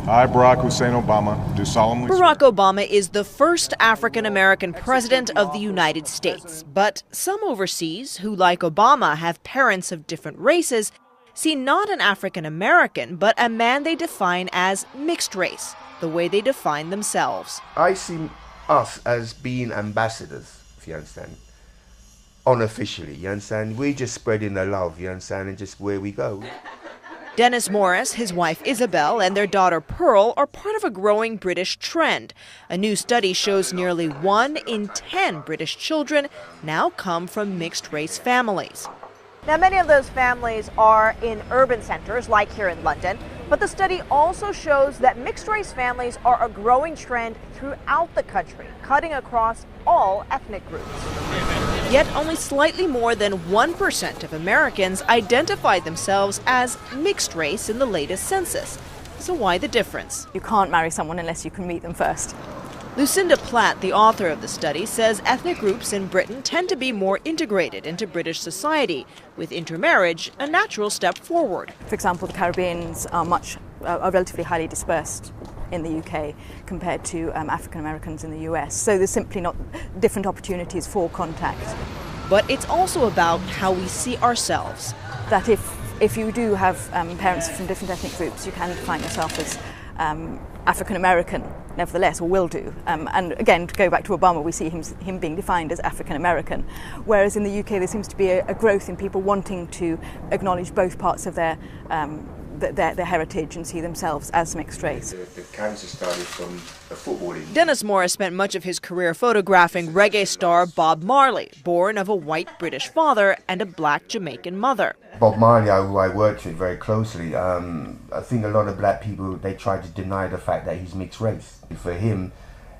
I, Barack Hussein Obama, do solemnly swear. Barack Obama is the first African-American president of the United States. But some overseas who, like Obama, have parents of different races, see not an African-American, but a man they define as mixed race, the way they define themselves. I see us as being ambassadors, if you understand. Unofficially, you understand? We're just spreading the love, you understand, and just where we go. Dennis Morris, his wife Isabel, and their daughter Pearl are part of a growing British trend. A new study shows nearly 1 in 10 British children now come from mixed-race families. Now, many of those families are in urban centers, like here in London, but the study also shows that mixed-race families are a growing trend throughout the country, cutting across all ethnic groups. Yet only slightly more than 1% of Americans identify themselves as mixed race in the latest census. So why the difference? You can't marry someone unless you can meet them first. Lucinda Platt, the author of the study, says ethnic groups in Britain tend to be more integrated into British society, with intermarriage a natural step forward. For example, the Caribbeans are relatively highly dispersed in the UK compared to African Americans in the US. So there's simply not different opportunities for contact. But it's also about how we see ourselves. That if you do have parents from different ethnic groups, you can find yourself as African American, nevertheless, or will do. And again, to go back to Obama, we see him being defined as African American. Whereas in the UK, there seems to be a growth in people wanting to acknowledge both parts of their heritage and see themselves as mixed race. The cancer started from a footballing. Dennis Morris spent much of his career photographing reggae star Bob Marley, born of a white British father and a black Jamaican mother. Bob Marley, who I worked with very closely, I think a lot of black people, they try to deny the fact that he's mixed race. For him,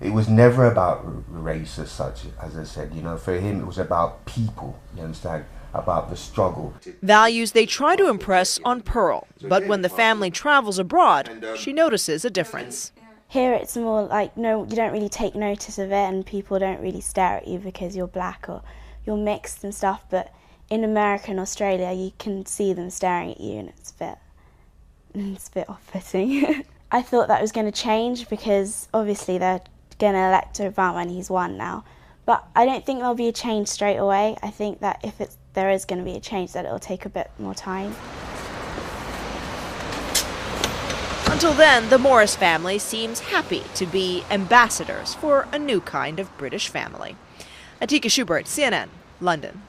it was never about race as such, as I said. You know, for him, it was about people, you understand? About the struggle. Values they try to impress on Pearl, but when the family travels abroad, she notices a difference. Here it's more like, no, you don't really take notice of it and people don't really stare at you because you're black or you're mixed and stuff, but in America and Australia you can see them staring at you and it's a bit off-putting. I thought that was going to change because obviously they're going to elect Obama and he's won now. But I don't think there'll be a change straight away. I think that if there is going to be a change, that it'll take a bit more time. Until then, the Morris family seems happy to be ambassadors for a new kind of British family. Atika Schubert, CNN, London.